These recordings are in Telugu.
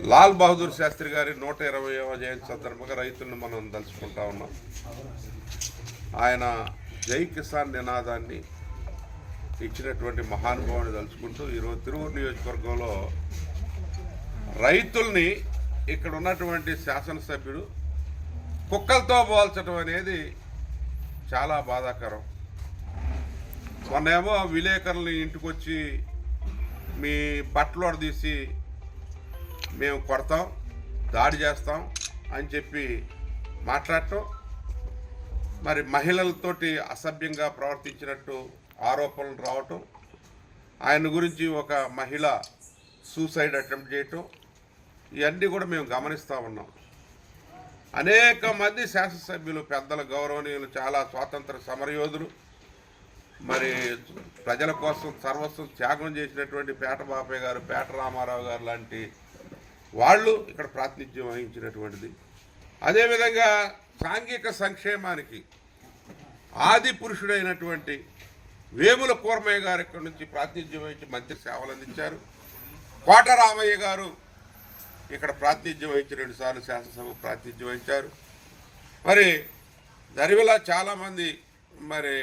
లాల్ బహదూర్ శాస్త్రి గారి 120వ జయంతి సందర్భంగా రైతులను మనం తలుచుకుంటా ఉన్నాం. ఆయన జై కిసాన్ నినాదాన్ని ఇచ్చినటువంటి మహానుభావుని తలుచుకుంటూ ఈరోజు తిరువూరు నియోజకవర్గంలో రైతుల్ని ఇక్కడ ఉన్నటువంటి శాసనసభ్యుడు కుక్కలతో పోల్చడం అనేది చాలా బాధాకరం. మొన్నేమో విలేకరులు ఇంటికి వచ్చి మీ బట్టలు తీసి మేము కొడతాం, దాడి చేస్తాం అని చెప్పి మాట్లాడటం, మరి మహిళలతోటి అసభ్యంగా ప్రవర్తించినట్టు ఆరోపణలు రావటం, ఆయన గురించి ఒక మహిళ సూసైడ్ అటెంప్ట్ చేయటం, ఇవన్నీ కూడా మేము గమనిస్తూ ఉన్నాం. అనేక మంది శాసనసభ్యులు పెద్దల గౌరవనీయులు, చాలా స్వాతంత్ర సమరయోధులు, మరి ప్రజల కోసం సర్వస్వం త్యాగం చేసినటువంటి పేట బాపయ్య గారు, పేట రామారావు గారు లాంటి వాళ్ళు ఇక్కడ ప్రాతినిధ్యం వహించినటువంటిది. అదేవిధంగా సాంఘిక సంక్షేమానికి ఆది పురుషుడైనటువంటి వేముల కూర్మయ్య గారు ఇక్కడ నుంచి ప్రాతినిధ్యం వహించి మంత్రి సేవలు అందించారు. కోట రామయ్య గారు ఇక్కడ ప్రాతినిధ్యం వహించి 2 సార్లు శాసనసభ ప్రాతినిధ్యం వహించారు. మరి దరివిలా చాలామంది, మరి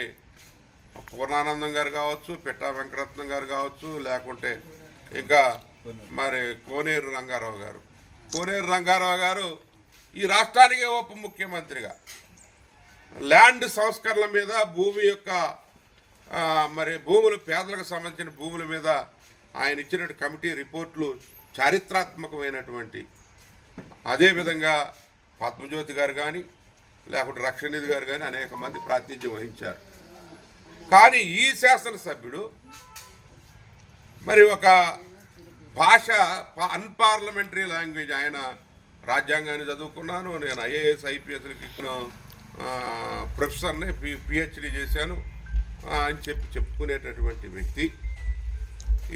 పూర్ణానందం గారు కావచ్చు, పిట్టా వెంకటరత్నం గారు కావచ్చు, లేకుంటే ఇంకా మరి కోనేరు రంగారావు గారు ఈ రాష్ట్రానికి ఉప ముఖ్యమంత్రిగా ల్యాండ్ సంస్కరణల మీద, భూమి యొక్క మరి భూములు, పేదలకు సంబంధించిన భూముల మీద ఆయన ఇచ్చిన కమిటీ రిపోర్ట్లు చారిత్రాత్మకమైనటువంటి. అదేవిధంగా పద్మజ్యోతి గారు కానీ, లేకుంటే రక్షణనిధి గారు కానీ అనేక మంది ప్రాతినిధ్యం వహించారు. కానీ ఈ శాసనసభ్యుడు మరి ఒక భాష, అన్పార్లమెంటరీ లాంగ్వేజ్, ఆయన రాజ్యాంగాన్ని చదువుకున్నాను, నేను ఐఏఎస్ ఐపీఎస్లకి ప్రొఫెసర్ని, పిహెచ్డి చేశాను అని చెప్పుకునేటటువంటి వ్యక్తి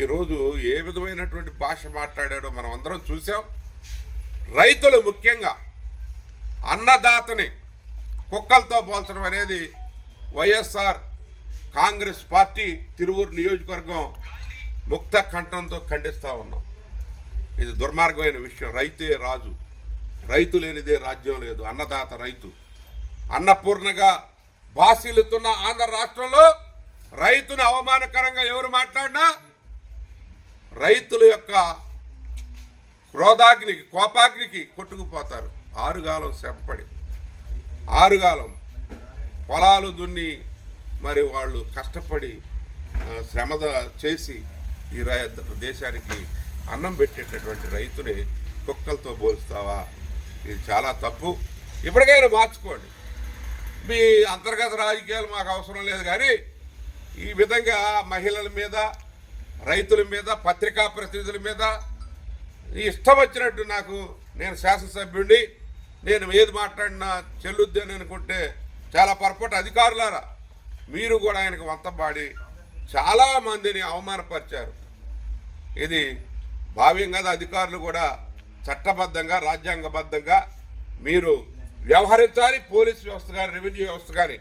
ఈరోజు ఏ విధమైనటువంటి భాష మాట్లాడాడో మనం అందరం చూసాం. రైతులు, ముఖ్యంగా అన్నదాతని కుక్కలతో పోల్చడం అనేది వైఎస్ఆర్ కాంగ్రెస్ పార్టీ తిరువూరు నియోజకవర్గం ముక్త కంఠంతో ఖండిస్తూ ఉన్నాం. ఇది దుర్మార్గమైన విషయం. రైతే రాజు, రైతు లేనిదే రాజ్యం లేదు. అన్నదాత రైతు అన్నపూర్ణగా బాసిల్లుతున్న ఆంధ్ర రాష్ట్రంలో రైతును అవమానకరంగా ఎవరు మాట్లాడినా రైతుల యొక్క క్రోధాగ్నికి, కోపాగ్నికి కొట్టుకుపోతారు. ఆరుగాలం శ్రమపడి, ఆరుగాలం పొలాలు దున్ని, మరి వాళ్ళు కష్టపడి శ్రమ చేసి ఈ దేశానికి అన్నం పెట్టేటటువంటి రైతుని కుక్కలతో పోలుస్తావా? ఇది చాలా తప్పు. ఇప్పటికైనా మార్చుకోండి. మీ అంతర్గత రాజకీయాలు మాకు అవసరం లేదు, కానీ ఈ విధంగా మహిళల మీద, రైతుల మీద, పత్రికా ప్రతినిధుల మీద ఇష్టం వచ్చినట్టు, నేను శాసనసభ్యుడిని, నేను ఏది మాట్లాడినా చెల్లుద్ది అని అనుకుంటే చాలా పొరపాటు. అధికారులారా, మీరు కూడా ఆయనకు వంతపాడి చాలామందిని అవమానపరిచారు. ఇది భావ్యం కదా. అధికారులు కూడా చట్టబద్ధంగా, రాజ్యాంగబద్ధంగా మీరు వ్యవహరించాలి. పోలీస్ వ్యవస్థ కానీ, రెవెన్యూ వ్యవస్థ కానీ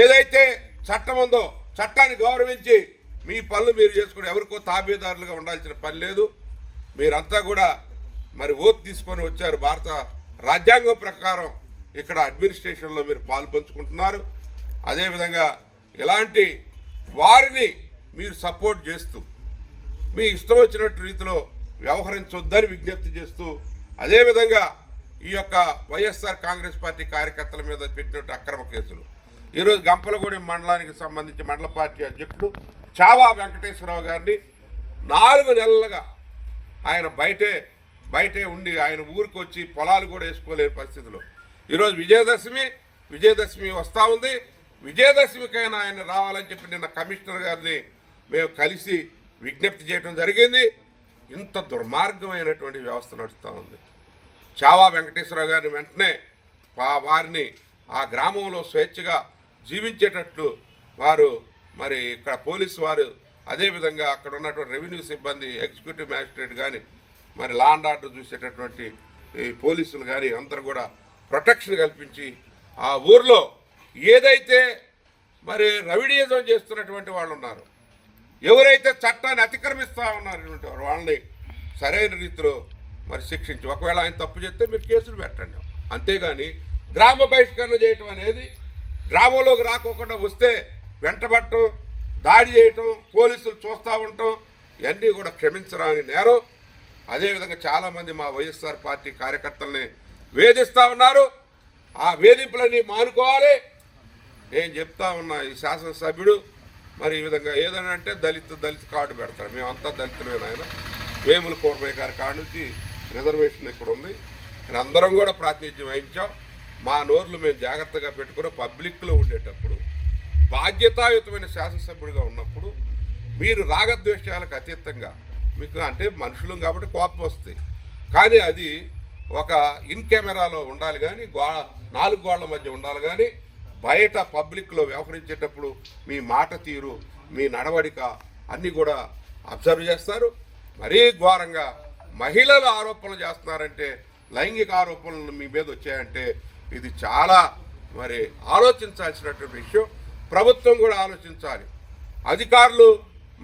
ఏదైతే చట్టం ఉందో చట్టాన్ని గౌరవించి మీ పనులు మీరు చేసుకుని ఎవరికో తాబేదారులుగా ఉండాల్సిన పని లేదు. మీరంతా కూడా మరి ఓటు తీసుకొని వచ్చారు. భారత రాజ్యాంగం ప్రకారం ఇక్కడ అడ్మినిస్ట్రేషన్లో మీరు పాలు పంచుకుంటున్నారు. అదేవిధంగా ఇలాంటి వారిని మీరు సపోర్ట్ చేస్తూ మీ ఇష్టం వచ్చినట్టు రీతిలో వ్యవహరించొద్దని విజ్ఞప్తి చేస్తూ, అదేవిధంగా ఈ యొక్క వైఎస్ఆర్ కాంగ్రెస్ పార్టీ కార్యకర్తల మీద పెట్టినట్టు అక్రమ కేసులు, ఈరోజు గంపలగూడెం మండలానికి సంబంధించి మండల పార్టీ అధ్యక్షుడు చావా వెంకటేశ్వరరావు గారిని 4 నెలలుగా ఆయన బయటే ఉండి, ఆయన ఊరికి వచ్చి పొలాలు కూడా వేసుకోలేని పరిస్థితిలో ఈరోజు విజయదశమి వస్తూ ఉంది. విజయదశమికైనా ఆయన రావాలని చెప్పి నిన్న కమిషనర్ గారిని మేము కలిసి విజ్ఞప్తి చేయడం జరిగింది. ఇంత దుర్మార్గమైనటువంటి వ్యవస్థ నడుస్తూ ఉంది. చావా వెంకటేశ్వరరావు గారిని వెంటనే వారిని ఆ గ్రామంలో స్వేచ్ఛగా జీవించేటట్లు వారు, మరి ఇక్కడ పోలీసు వారు, అదేవిధంగా అక్కడ ఉన్నటువంటి రెవెన్యూ సిబ్బంది, ఎగ్జిక్యూటివ్ మ్యాజిస్ట్రేట్ కానీ, మరి లా అండ్ ఆర్డర్ చూసేటటువంటి పోలీసులు కానీ అందరూ కూడా ప్రొటెక్షన్ కల్పించి ఆ ఊర్లో ఏదైతే మరి రవిడీజం చేస్తున్నటువంటి వాళ్ళు ఉన్నారు, ఎవరైతే చట్టాన్ని అతిక్రమిస్తూ ఉన్నటువంటి వాళ్ళని సరైన రీతిలో మరి శిక్షించి, ఒకవేళ ఆయన తప్పు చేస్తే మీరు కేసులు పెట్టండి. అంతేగాని గ్రామ బహిష్కరణ చేయటం అనేది, గ్రామంలోకి రాకోకుండా వస్తే వెంటబట్టడం, దాడి చేయటం, పోలీసులు చూస్తూ ఉండటం, ఇవన్నీ కూడా క్షమించరాని నేరం. అదేవిధంగా చాలామంది మా వైఎస్ఆర్ పార్టీ కార్యకర్తల్ని వేధిస్తూ ఉన్నారు. ఆ వేధింపులన్నీ మానుకోవాలి. నేను చెప్తా ఉన్నా, ఈ శాసనసభ్యుడు మరి ఈ విధంగా ఏదైనా అంటే దళిత కార్డు పెడతాడు. మేమంతా దళితులే. ఆయన వేముల కోరమయ్య గారి కాడ నుంచి రిజర్వేషన్ ఇక్కడ ఉంది. నేను అందరం కూడా ప్రాతినిధ్యం వహించాం. మా నోర్లు మేము జాగ్రత్తగా పెట్టుకుని పబ్లిక్లో ఉండేటప్పుడు, బాధ్యతాయుతమైన శాసనసభ్యుడిగా ఉన్నప్పుడు మీరు రాగద్వేషాలకు అతీతంగా, మీకు అంటే మనుషులం కాబట్టి కోపం వస్తాయి, కానీ అది ఒక ఇన్ కెమెరాలో ఉండాలి, కానీ నాలుగు గోళ్ల మధ్య ఉండాలి. కానీ బయట పబ్లిక్లో వ్యవహరించేటప్పుడు మీ మాట తీరు, మీ నడవడిక అన్నీ కూడా అబ్జర్వ్ చేస్తారు. మరీ ఘోరంగా మహిళలు ఆరోపణలు చేస్తున్నారంటే, లైంగిక ఆరోపణలు మీ మీద వచ్చాయంటే ఇది చాలా మరి ఆలోచించాల్సినటువంటి విషయం. ప్రభుత్వం కూడా ఆలోచించాలి. అధికారులు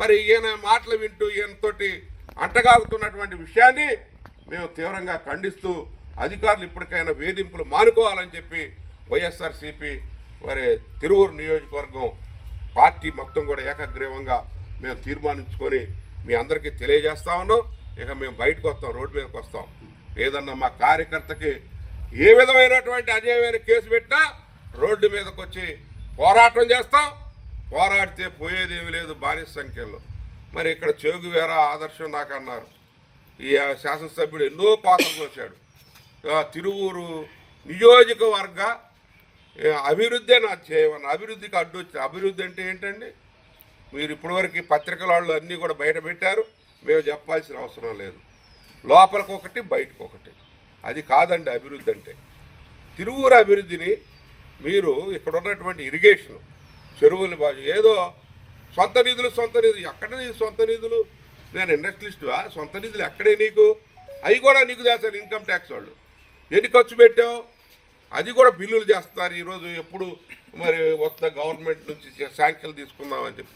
మరి ఈయన మాటలు వింటూ ఈయనతోటి అంటగాగుతున్నటువంటి విషయాన్ని మేము తీవ్రంగా ఖండిస్తూ, అధికారులు ఇప్పటికైనా వేధింపులు మానుకోవాలని చెప్పి వైఎస్ఆర్సీపీ మరి తిరువూరు నియోజకవర్గం పార్టీ మొత్తం కూడా ఏకగ్రీవంగా మేము తీర్మానించుకొని మీ అందరికీ తెలియజేస్తా ఉన్నాం. ఇక మేము బయటకు వస్తాం, రోడ్డు మీదకి వస్తాం. ఏదన్నా మా కార్యకర్తకి ఏ విధమైనటువంటి అన్యాయమైన కేసు పెట్టినా రోడ్డు మీదకి వచ్చి పోరాటం చేస్తాం. పోరాడితే పోయేదేమీ లేదు బానిస సంఖ్యలో. మరి ఇక్కడ చేగువేర ఆదర్శం నాకు అన్నారు. ఈ శాసనసభ్యుడు ఎన్నో పాత్రలు వచ్చాడు. తిరువూరు నియోజకవర్గ అభివృద్ధి నా చేయమన్న, అభివృద్ధికి అడ్డు వచ్చి, అభివృద్ధి అంటే ఏంటండి? మీరు ఇప్పటివరకు పత్రికల వాళ్ళు అన్నీ కూడా బయట పెట్టారు, మేము చెప్పాల్సిన అవసరం లేదు. లోపలికొకటి బయటకొకటి, అది కాదండి అభివృద్ధి అంటే. తిరువూరు అభివృద్ధిని మీరు ఇక్కడ ఉన్నటువంటి ఇరిగేషన్, చెరువులు ఏదో సొంత నిధులు ఎక్కడ నీకు సొంత నిధులు? నేను ఇండస్ట్రియలిస్టువా? సొంత నిధులు ఎక్కడే నీకు? అవి కూడా నీకు చేస్తారు ఇన్కమ్ ట్యాక్స్ వాళ్ళు. ఎన్ని ఖర్చు పెట్టావు? అది కూడా బిల్లులు చేస్తున్నారు ఈరోజు. ఎప్పుడు మరి వస్తా గవర్నమెంట్ నుంచి శాంక్షన్లు తీసుకుందామని చెప్పి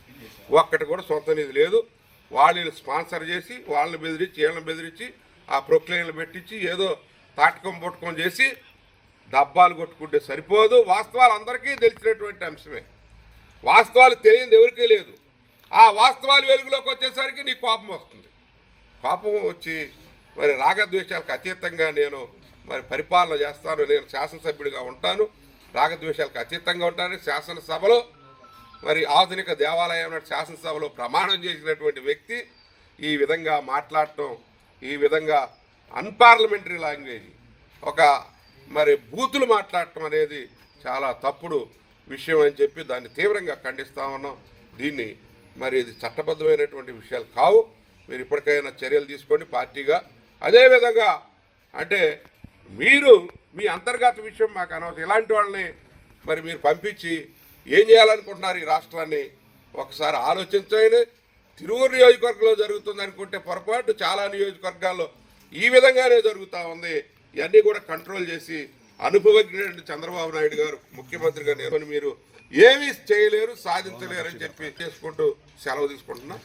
ఒక్కటి కూడా సొంత నిధి లేదు. వాళ్ళు స్పాన్సర్ చేసి, వాళ్ళని బెదిరించి, వీళ్ళని బెదిరించి, ఆ ప్రొక్లైన్లు పెట్టించి ఏదో తాటకం పొట్టుకం చేసి డబ్బాలు కొట్టుకుంటే సరిపోదు. వాస్తవాలు అందరికీ తెలిసినటువంటి అంశమే. వాస్తవాలు తెలియదు ఎవరికీ లేదు. ఆ వాస్తవాలు వెలుగులోకి వచ్చేసరికి నీకు కోపం వస్తుంది. కోపం వచ్చి మరి రాగద్వేషాలకు అతీతంగా నేను మరి పరిపాలన చేస్తాను, నేను శాసనసభ్యుడిగా ఉంటాను, రాగద్వేషాలకు అతీతంగా ఉంటాను. శాసనసభలో మరి ఆధునిక దేవాలయం శాసనసభలో ప్రమాణం చేసినటువంటి వ్యక్తి ఈ విధంగా మాట్లాడటం, ఈ విధంగా అన్పార్లమెంటరీ లాంగ్వేజ్, ఒక మరి బూతులు మాట్లాడటం అనేది చాలా తప్పుడు విషయం అని చెప్పి దాన్ని తీవ్రంగా ఖండిస్తా ఉన్నాం. దీన్ని మరి ఇది చట్టబద్ధమైనటువంటి విషయాలు కావు. మీరు ఇప్పటికైనా చర్యలు తీసుకోండి పార్టీగా. అదేవిధంగా అంటే మీరు మీ అంతర్గత విషయం మాకు అనవసరం. ఇలాంటి వాళ్ళని మరి మీరు పంపించి ఏం చేయాలనుకుంటున్నారు ఈ రాష్ట్రాన్ని ఒకసారి ఆలోచించండి. తిరువూరు నియోజకవర్గంలో జరుగుతుంది అనుకుంటే పొరపాటు, చాలా నియోజకవర్గాల్లో ఈ విధంగానే జరుగుతూ ఉంది. ఇవన్నీ కూడా కంట్రోల్ చేసి అనుభవజ్ఞుడు చంద్రబాబు నాయుడు గారు ముఖ్యమంత్రిగా నేర్చుకుని మీరు ఏమీ చేయలేరు, సాధించలేరు అని చెప్పి చేసుకుంటూ సెలవు తీసుకుంటున్నా.